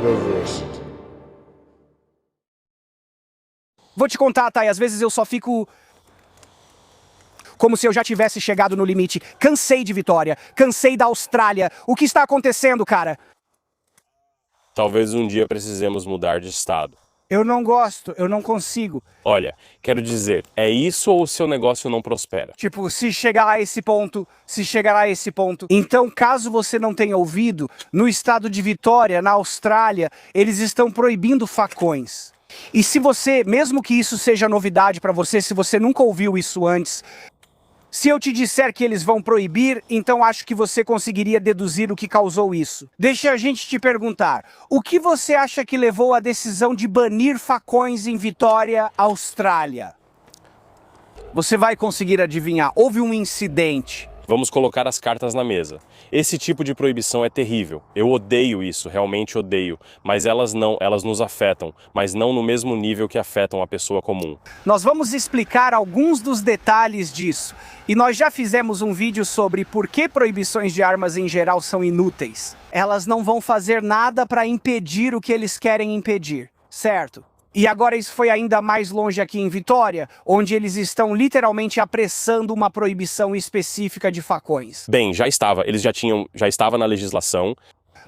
Metaverse. Vou te contar, Thay, às vezes eu só fico como se eu já tivesse chegado no limite. Cansei de Vitória, cansei da Austrália. O que está acontecendo, cara? Talvez um dia precisemos mudar de estado. Eu não gosto, eu não consigo. Olha, quero dizer, é isso ou o seu negócio não prospera? Tipo, se chegar a esse ponto, se chegar a esse ponto. Então, caso você não tenha ouvido, no estado de Vitória, na Austrália, eles estão proibindo facões. E se você, mesmo que isso seja novidade para você, se você nunca ouviu isso antes, se eu te disser que eles vão proibir, então acho que você conseguiria deduzir o que causou isso. Deixa a gente te perguntar, o que você acha que levou à decisão de banir facões em Vitória, Austrália? Você vai conseguir adivinhar, houve um incidente. Vamos colocar as cartas na mesa. Esse tipo de proibição é terrível. Eu odeio isso, realmente odeio. Mas elas nos afetam, mas não no mesmo nível que afetam a pessoa comum. Nós vamos explicar alguns dos detalhes disso. E nós já fizemos um vídeo sobre por que proibições de armas em geral são inúteis. Elas não vão fazer nada para impedir o que eles querem impedir, certo? E agora isso foi ainda mais longe aqui em Vitória, onde eles estão literalmente apressando uma proibição específica de facões. Bem, já estava na legislação.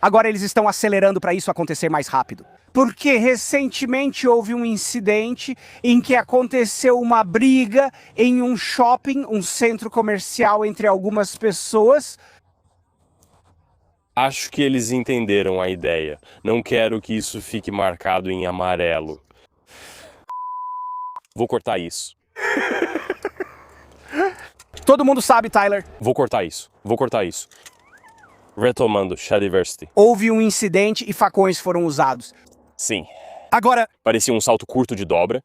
Agora eles estão acelerando para isso acontecer mais rápido. Porque recentemente houve um incidente em que aconteceu uma briga em um shopping, um centro comercial entre algumas pessoas. Acho que eles entenderam a ideia. Não quero que isso fique marcado em amarelo. Vou cortar isso. Todo mundo sabe, Tyler. Vou cortar isso. Retomando, Shadiversity. Houve um incidente e facões foram usados. Sim. Agora, Parecia um salto curto de dobra.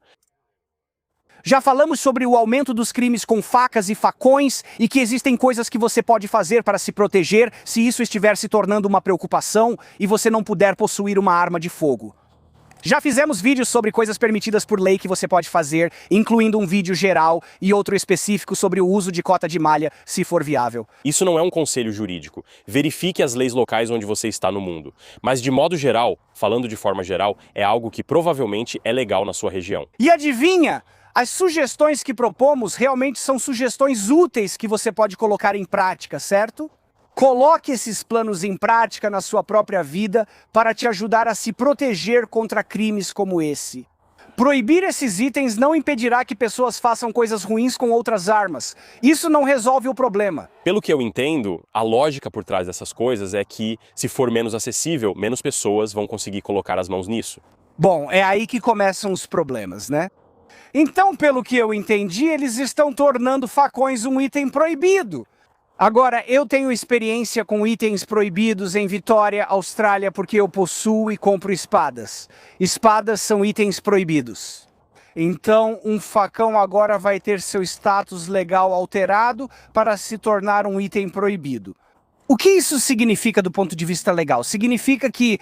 já falamos sobre o aumento dos crimes com facas e facões e que existem coisas que você pode fazer para se proteger se isso estiver se tornando uma preocupação e você não puder possuir uma arma de fogo. Já fizemos vídeos sobre coisas permitidas por lei que você pode fazer, incluindo um vídeo geral e outro específico sobre o uso de cota de malha, se for viável. Isso não é um conselho jurídico. Verifique as leis locais onde você está no mundo. Mas de modo geral, falando de forma geral, é algo que provavelmente é legal na sua região. E adivinha? As sugestões que propomos realmente são sugestões úteis que você pode colocar em prática, certo? Coloque esses planos em prática na sua própria vida para te ajudar a se proteger contra crimes como esse. Proibir esses itens não impedirá que pessoas façam coisas ruins com outras armas. Isso não resolve o problema. Pelo que eu entendo, a lógica por trás dessas coisas é que, se for menos acessível, menos pessoas vão conseguir colocar as mãos nisso. Bom, é aí que começam os problemas, né? Então, pelo que eu entendi, eles estão tornando facões um item proibido. Agora, eu tenho experiência com itens proibidos em Vitória, Austrália, porque eu possuo e compro espadas. Espadas são itens proibidos. Então, um facão agora vai ter seu status legal alterado para se tornar um item proibido. O que isso significa do ponto de vista legal? Significa que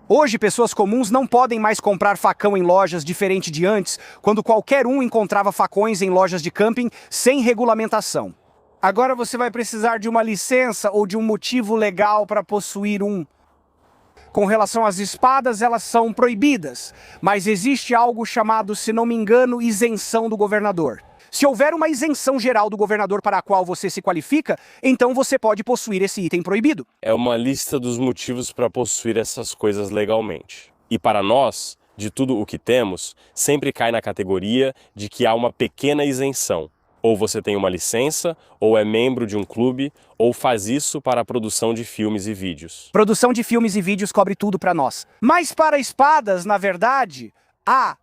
hoje, pessoas comuns não podem mais comprar facão em lojas diferente de antes, quando qualquer um encontrava facões em lojas de camping sem regulamentação. Agora você vai precisar de uma licença ou de um motivo legal para possuir um. Com relação às espadas, elas são proibidas, mas existe algo chamado, se não me engano, isenção do governador. Se houver uma isenção geral do governador para a qual você se qualifica, então você pode possuir esse item proibido. É uma lista dos motivos para possuir essas coisas legalmente. E para nós, de tudo o que temos, sempre cai na categoria de que há uma pequena isenção. Ou você tem uma licença, ou é membro de um clube, ou faz isso para a produção de filmes e vídeos. Produção de filmes e vídeos cobre tudo para nós. Mas para espadas, na verdade, há,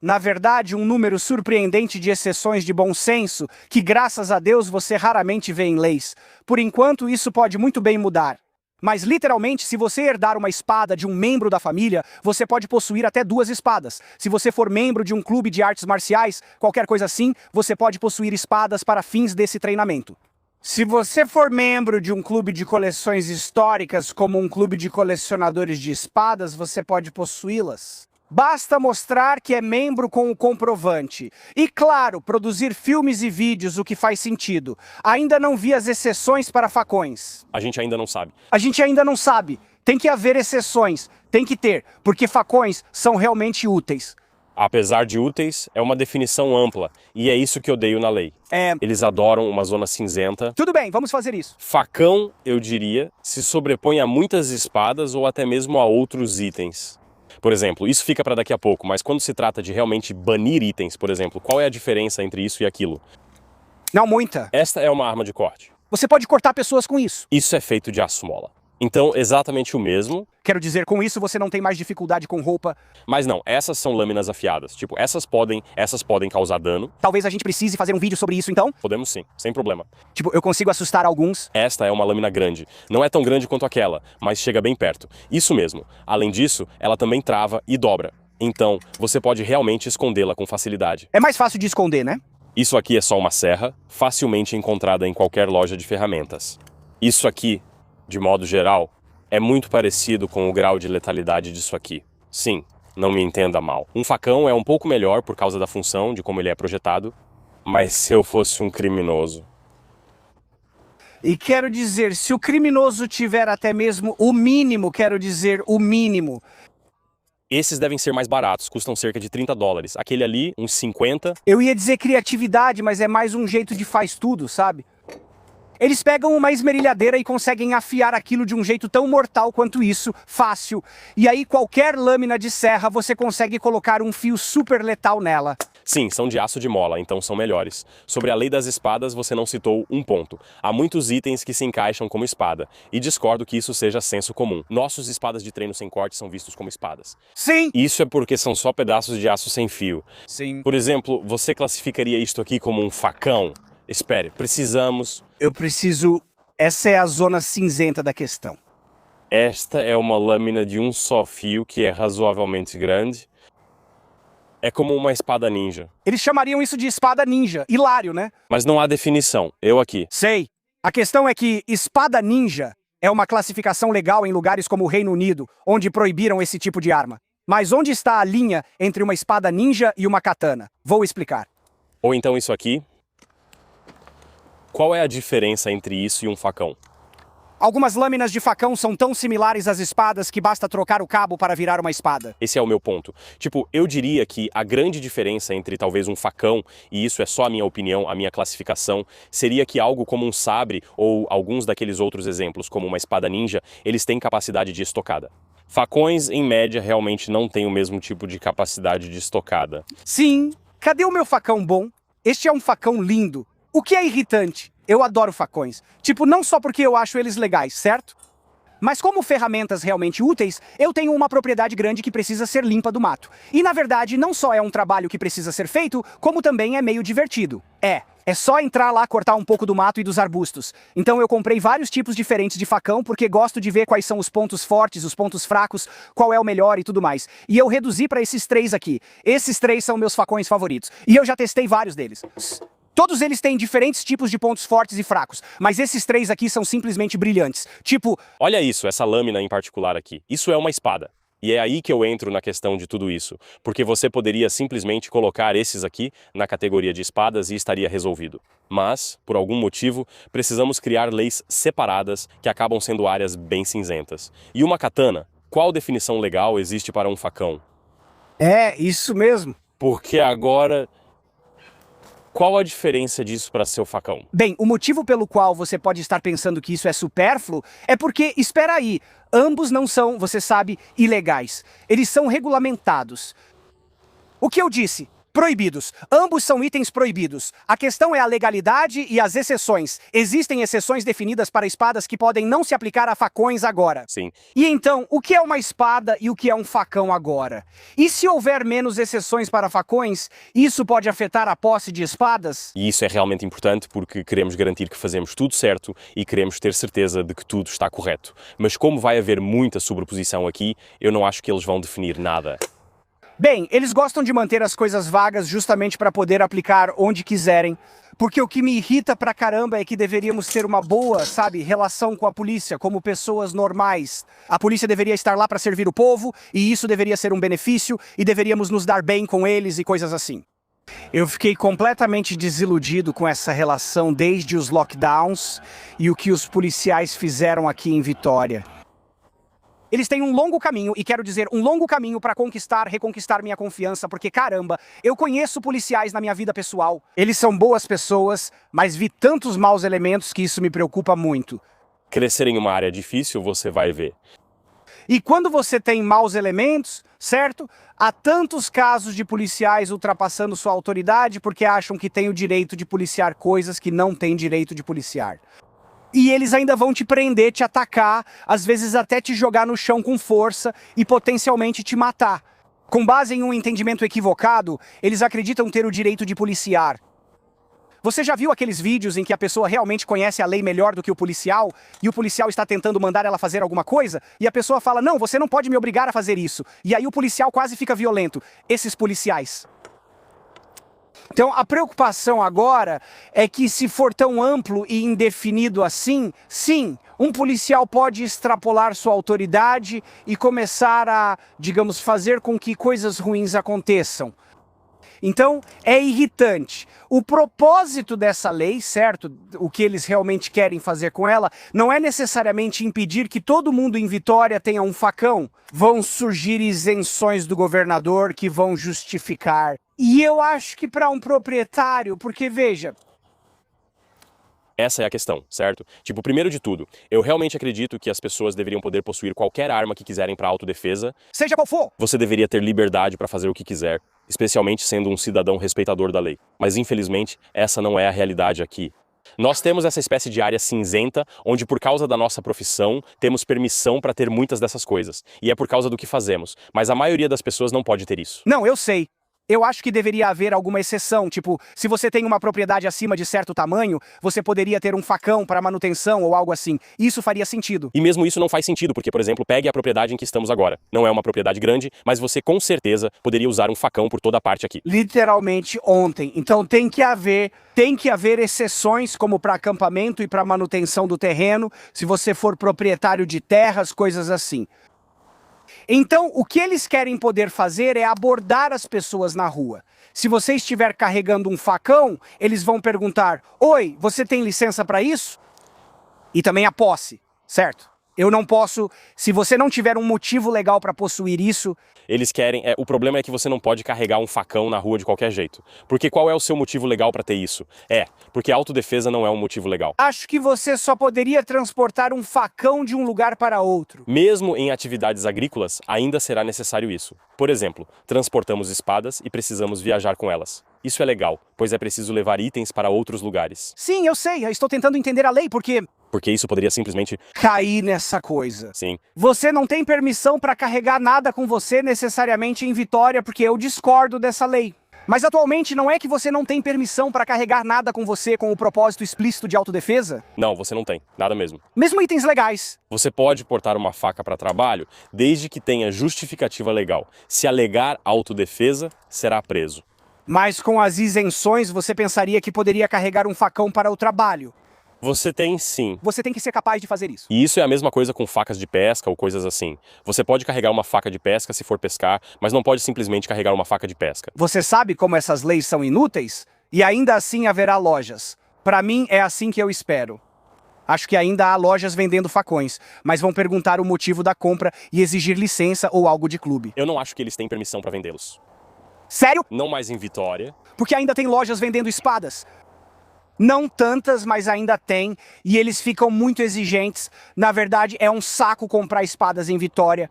um número surpreendente de exceções de bom senso que, graças a Deus, você raramente vê em leis. Por enquanto, isso pode muito bem mudar. Mas, literalmente, se você herdar uma espada de um membro da família, você pode possuir até 2 espadas. Se você for membro de um clube de artes marciais, qualquer coisa assim, você pode possuir espadas para fins desse treinamento. Se você for membro de um clube de coleções históricas, como um clube de colecionadores de espadas, você pode possuí-las. Basta mostrar que é membro com o comprovante. E, claro, produzir filmes e vídeos, o que faz sentido. Ainda não vi as exceções para facões. A gente ainda não sabe. A gente ainda não sabe. Tem que haver exceções, tem que ter, porque facões são realmente úteis. Apesar de úteis, é uma definição ampla, e é isso que eu odeio na lei. Eles adoram uma zona cinzenta. Tudo bem, vamos fazer isso. Facão, eu diria, se sobrepõe a muitas espadas ou até mesmo a outros itens. Por exemplo, isso fica para daqui a pouco, mas quando se trata de realmente banir itens, por exemplo, qual é a diferença entre isso e aquilo? Não muita. Esta é uma arma de corte. Você pode cortar pessoas com isso. Isso é feito de aço mola. Então, exatamente o mesmo. Quero dizer, com isso você não tem mais dificuldade com roupa. Mas não, essas são lâminas afiadas. Tipo, essas podem causar dano. Talvez a gente precise fazer um vídeo sobre isso então? Podemos sim, sem problema. Tipo, eu consigo assustar alguns. Esta é uma lâmina grande. Não é tão grande quanto aquela, mas chega bem perto. Isso mesmo. Além disso, ela também trava e dobra. Então, você pode realmente escondê-la com facilidade. É mais fácil de esconder, né? Isso aqui é só uma serra, facilmente encontrada em qualquer loja de ferramentas. Isso aqui, de modo geral, é muito parecido com o grau de letalidade disso aqui. Sim, não me entenda mal. Um facão é um pouco melhor por causa da função, de como ele é projetado, mas se eu fosse um criminoso... E quero dizer, se o criminoso tiver até mesmo o mínimo, o mínimo. Esses devem ser mais baratos, custam cerca de $30. Aquele ali, uns 50. Eu ia dizer criatividade, mas é mais um jeito de faz tudo, sabe? Eles pegam uma esmerilhadeira e conseguem afiar aquilo de um jeito tão mortal quanto isso, fácil. E aí qualquer lâmina de serra você consegue colocar um fio super letal nela. Sim, são de aço de mola, então são melhores. Sobre a lei das espadas, você não citou um ponto. Há muitos itens que se encaixam como espada, e discordo que isso seja senso comum. Nossos espadas de treino sem corte são vistos como espadas. Sim! Isso é porque são só pedaços de aço sem fio. Sim. Por exemplo, você classificaria isto aqui como um facão? Espere, precisamos... Eu preciso... Essa é a zona cinzenta da questão. Esta é uma lâmina de um só fio que é razoavelmente grande. É como uma espada ninja. Eles chamariam isso de espada ninja. Hilário, né? Mas não há definição. Eu aqui. Sei. A questão é que espada ninja é uma classificação legal em lugares como o Reino Unido, onde proibiram esse tipo de arma. Mas onde está a linha entre uma espada ninja e uma katana? Vou explicar. Ou então isso aqui. Qual é a diferença entre isso e um facão? Algumas lâminas de facão são tão similares às espadas que basta trocar o cabo para virar uma espada. Esse é o meu ponto. Tipo, eu diria que a grande diferença entre talvez um facão, e isso é só a minha opinião, a minha classificação, seria que algo como um sabre ou alguns daqueles outros exemplos, como uma espada ninja, eles têm capacidade de estocada. Facões, em média, realmente não têm o mesmo tipo de capacidade de estocada. Sim. Cadê o meu facão bom? Este é um facão lindo. O que é irritante? Eu adoro facões. Tipo, não só porque eu acho eles legais, certo? Mas como ferramentas realmente úteis, eu tenho uma propriedade grande que precisa ser limpa do mato. E na verdade, não só é um trabalho que precisa ser feito, como também é meio divertido. É só entrar lá, cortar um pouco do mato e dos arbustos. Então eu comprei vários tipos diferentes de facão porque gosto de ver quais são os pontos fortes, os pontos fracos, qual é o melhor e tudo mais. E eu reduzi para esses 3 aqui. Esses 3 são meus facões favoritos. E eu já testei vários deles. Todos eles têm diferentes tipos de pontos fortes e fracos, mas esses 3 aqui são simplesmente brilhantes. Tipo... Olha isso, essa lâmina em particular aqui. Isso é uma espada. E é aí que eu entro na questão de tudo isso. Porque você poderia simplesmente colocar esses aqui na categoria de espadas e estaria resolvido. Mas, por algum motivo, precisamos criar leis separadas que acabam sendo áreas bem cinzentas. E uma katana? Qual definição legal existe para um facão? É, isso mesmo. Porque agora... Qual a diferença disso para seu facão? Bem, o motivo pelo qual você pode estar pensando que isso é supérfluo é porque, espera aí, ambos não são, você sabe, ilegais. Eles são regulamentados. O que eu disse? Proibidos. Ambos são itens proibidos. A questão é a legalidade e as exceções. Existem exceções definidas para espadas que podem não se aplicar a facões agora. Sim. E então, o que é uma espada e o que é um facão agora? E se houver menos exceções para facões, isso pode afetar a posse de espadas? E isso é realmente importante porque queremos garantir que fazemos tudo certo e queremos ter certeza de que tudo está correto. Mas como vai haver muita sobreposição aqui, eu não acho que eles vão definir nada. Bem, eles gostam de manter as coisas vagas justamente para poder aplicar onde quiserem. Porque o que me irrita pra caramba é que deveríamos ter uma boa, sabe, relação com a polícia, como pessoas normais. A polícia deveria estar lá para servir o povo, e isso deveria ser um benefício, e deveríamos nos dar bem com eles e coisas assim. Eu fiquei completamente desiludido com essa relação desde os lockdowns e o que os policiais fizeram aqui em Vitória. Eles têm um longo caminho, e quero dizer, um longo caminho para conquistar, reconquistar minha confiança, porque caramba, eu conheço policiais na minha vida pessoal. Eles são boas pessoas, mas vi tantos maus elementos que isso me preocupa muito. Crescer em uma área difícil, você vai ver. E quando você tem maus elementos, certo? Há tantos casos de policiais ultrapassando sua autoridade porque acham que têm o direito de policiar coisas que não têm direito de policiar. E eles ainda vão te prender, te atacar, às vezes até te jogar no chão com força e potencialmente te matar. Com base em um entendimento equivocado, eles acreditam ter o direito de policiar. Você já viu aqueles vídeos em que a pessoa realmente conhece a lei melhor do que o policial e o policial está tentando mandar ela fazer alguma coisa e a pessoa fala, não, você não pode me obrigar a fazer isso. E aí o policial quase fica violento. Esses policiais. Então a preocupação agora é que se for tão amplo e indefinido assim, sim, um policial pode extrapolar sua autoridade e começar a, digamos, fazer com que coisas ruins aconteçam. Então, é irritante. O propósito dessa lei, certo? O que eles realmente querem fazer com ela, não é necessariamente impedir que todo mundo em Vitória tenha um facão. Vão surgir isenções do governador que vão justificar. E eu acho que para um proprietário, porque veja... Essa é a questão, certo? Tipo, primeiro de tudo, eu realmente acredito que as pessoas deveriam poder possuir qualquer arma que quiserem para autodefesa. Seja qual for! Você deveria ter liberdade para fazer o que quiser, especialmente sendo um cidadão respeitador da lei. Mas infelizmente, essa não é a realidade aqui. Nós temos essa espécie de área cinzenta, onde por causa da nossa profissão, temos permissão para ter muitas dessas coisas. E é por causa do que fazemos. Mas a maioria das pessoas não pode ter isso. Não, eu sei. Eu acho que deveria haver alguma exceção, tipo, se você tem uma propriedade acima de certo tamanho, você poderia ter um facão para manutenção ou algo assim. Isso faria sentido. E mesmo isso não faz sentido, porque, por exemplo, pegue a propriedade em que estamos agora. Não é uma propriedade grande, mas você com certeza poderia usar um facão por toda a parte aqui. Literalmente ontem. Então tem que haver exceções como para acampamento e para manutenção do terreno, se você for proprietário de terras, coisas assim. Então, o que eles querem poder fazer é abordar as pessoas na rua. Se você estiver carregando um facão, eles vão perguntar, oi, você tem licença para isso? E também a posse, certo? Eu não posso, se você não tiver um motivo legal para possuir isso... Eles querem, o problema é que você não pode carregar um facão na rua de qualquer jeito. Porque qual é o seu motivo legal para ter isso? Porque autodefesa não é um motivo legal. Acho que você só poderia transportar um facão de um lugar para outro. Mesmo em atividades agrícolas, ainda será necessário isso. Por exemplo, transportamos espadas e precisamos viajar com elas. Isso é legal, pois é preciso levar itens para outros lugares. Sim, eu sei, eu estou tentando entender a lei, porque isso poderia simplesmente... cair nessa coisa. Sim. Você não tem permissão para carregar nada com você necessariamente em Vitória, porque eu discordo dessa lei. Mas atualmente não é que você não tem permissão para carregar nada com você com o propósito explícito de autodefesa? Não, você não tem. Nada mesmo. Mesmo itens legais. Você pode portar uma faca para trabalho desde que tenha justificativa legal. Se alegar autodefesa, será preso. Mas com as isenções, você pensaria que poderia carregar um facão para o trabalho. Você tem sim. Você tem que ser capaz de fazer isso. E isso é a mesma coisa com facas de pesca ou coisas assim. Você pode carregar uma faca de pesca se for pescar, mas não pode simplesmente carregar uma faca de pesca. Você sabe como essas leis são inúteis? E ainda assim haverá lojas. Para mim é assim que eu espero. Acho que ainda há lojas vendendo facões, mas vão perguntar o motivo da compra e exigir licença ou algo de clube. Eu não acho que eles têm permissão para vendê-los. Sério? Não mais em Vitória. Porque ainda tem lojas vendendo espadas. Não tantas, mas ainda tem, e eles ficam muito exigentes. Na verdade, é um saco comprar espadas em Vitória.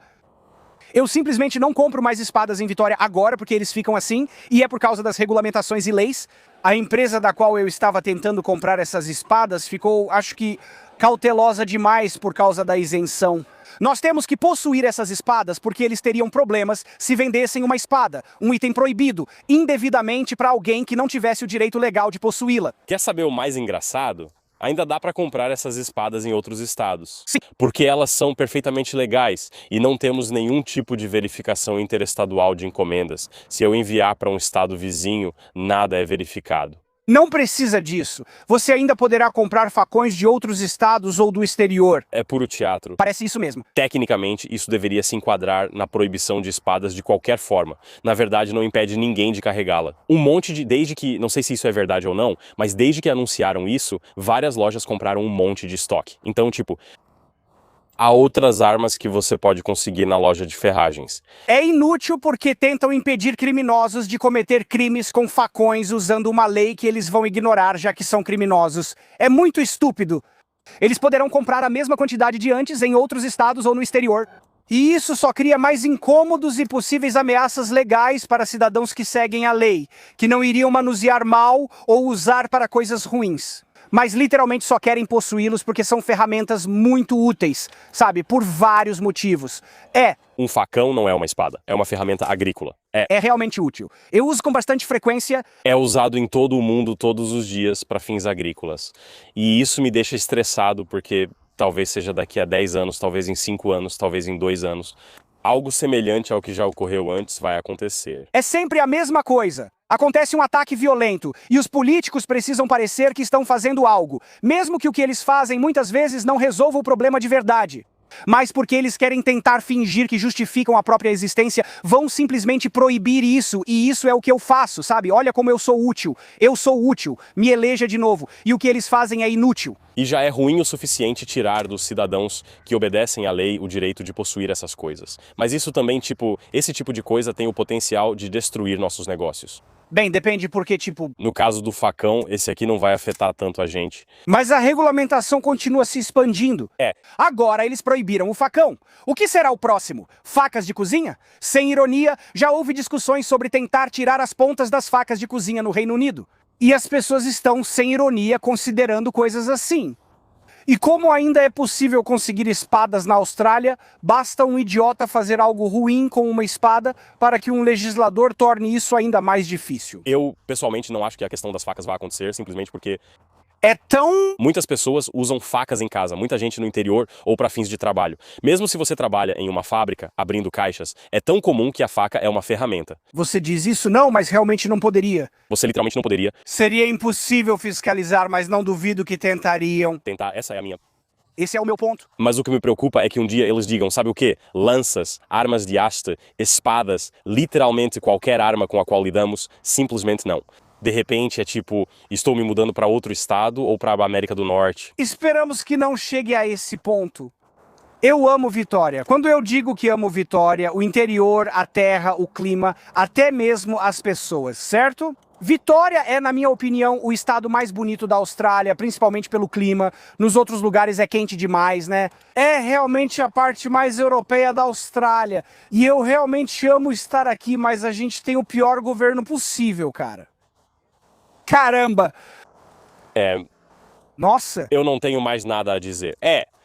Eu simplesmente não compro mais espadas em Vitória agora, porque eles ficam assim, e é por causa das regulamentações e leis. A empresa da qual eu estava tentando comprar essas espadas ficou, acho que, cautelosa demais por causa da isenção. Nós temos que possuir essas espadas porque eles teriam problemas se vendessem uma espada, um item proibido, indevidamente para alguém que não tivesse o direito legal de possuí-la. Quer saber o mais engraçado? Ainda dá para comprar essas espadas em outros estados. Sim. Porque elas são perfeitamente legais e não temos nenhum tipo de verificação interestadual de encomendas. Se eu enviar para um estado vizinho, nada é verificado. Não precisa disso. Você ainda poderá comprar facões de outros estados ou do exterior. É puro teatro. Parece isso mesmo. Tecnicamente, isso deveria se enquadrar na proibição de espadas de qualquer forma. Na verdade, não impede ninguém de carregá-la. Desde que, não sei se isso é verdade ou não, mas desde que anunciaram isso, várias lojas compraram um monte de estoque. Então, tipo, Há outras armas que você pode conseguir na loja de ferragens. É inútil porque tentam impedir criminosos de cometer crimes com facões usando uma lei que eles vão ignorar já que são criminosos. É muito estúpido. Eles poderão comprar a mesma quantidade de antes em outros estados ou no exterior. E isso só cria mais incômodos e possíveis ameaças legais para cidadãos que seguem a lei, que não iriam manusear mal ou usar para coisas ruins. Mas literalmente só querem possuí-los porque são ferramentas muito úteis, sabe? Por vários motivos. Um facão não é uma espada, é uma ferramenta agrícola. É realmente útil. Eu uso com bastante frequência. É usado em todo o mundo todos os dias para fins agrícolas. E isso me deixa estressado porque talvez seja daqui a 10 anos, talvez em 5 anos, talvez em 2 anos. Algo semelhante ao que já ocorreu antes vai acontecer. É sempre a mesma coisa. Acontece um ataque violento e os políticos precisam parecer que estão fazendo algo, mesmo que o que eles fazem muitas vezes não resolva o problema de verdade. Mas porque eles querem tentar fingir que justificam a própria existência, vão simplesmente proibir isso, e isso é o que eu faço, sabe? Olha como eu sou útil, me eleja de novo, e o que eles fazem é inútil. E já é ruim o suficiente tirar dos cidadãos que obedecem à lei o direito de possuir essas coisas. Mas isso também, esse tipo de coisa tem o potencial de destruir nossos negócios. Bem, depende porque, No caso do facão, esse aqui não vai afetar tanto a gente. Mas a regulamentação continua se expandindo. Agora eles proibiram o facão. O que será o próximo? Facas de cozinha? Sem ironia, já houve discussões sobre tentar tirar as pontas das facas de cozinha no Reino Unido. E as pessoas estão, sem ironia, considerando coisas assim. E como ainda é possível conseguir espadas na Austrália, basta um idiota fazer algo ruim com uma espada para que um legislador torne isso ainda mais difícil. Eu, pessoalmente, não acho que a questão das facas vai acontecer, simplesmente porque Muitas pessoas usam facas em casa, muita gente no interior ou para fins de trabalho. Mesmo se você trabalha em uma fábrica, abrindo caixas, é tão comum que a faca é uma ferramenta. Você diz isso? Não, mas realmente não poderia. Você literalmente não poderia Seria impossível fiscalizar, mas não duvido que tentariam. tentar, essa é a minha. Esse é o meu ponto. Mas o que me preocupa é que um dia eles digam, sabe o quê? Lanças, armas de haste, espadas, literalmente qualquer arma com a qual lidamos, simplesmente não. De repente é estou me mudando para outro estado ou para a América do Norte. Esperamos que não chegue a esse ponto. Eu amo Vitória. Quando eu digo que amo Vitória, o interior, a terra, o clima, até mesmo as pessoas, certo? Vitória é, na minha opinião, o estado mais bonito da Austrália, principalmente pelo clima. Nos outros lugares é quente demais, né? É realmente a parte mais europeia da Austrália. E eu realmente amo estar aqui, mas a gente tem o pior governo possível, cara. Caramba! Nossa! Eu não tenho mais nada a dizer.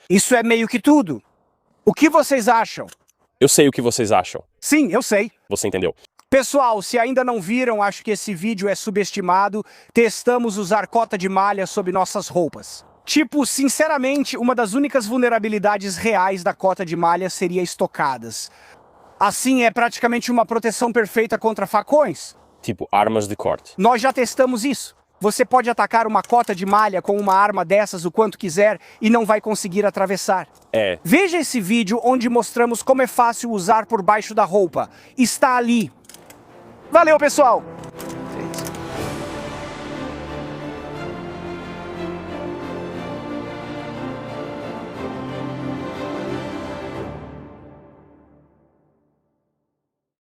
Isso é meio que tudo. O que vocês acham? Eu sei o que vocês acham. Sim, eu sei. Você entendeu? Pessoal, se ainda não viram, acho que esse vídeo é subestimado. Testamos usar cota de malha sob nossas roupas. Sinceramente, uma das únicas vulnerabilidades reais da cota de malha seria estocadas. Assim, é praticamente uma proteção perfeita contra facões. Armas de corte. Nós já testamos isso. Você pode atacar uma cota de malha com uma arma dessas o quanto quiser e não vai conseguir atravessar. Veja esse vídeo onde mostramos como é fácil usar por baixo da roupa. Está ali. Valeu, pessoal!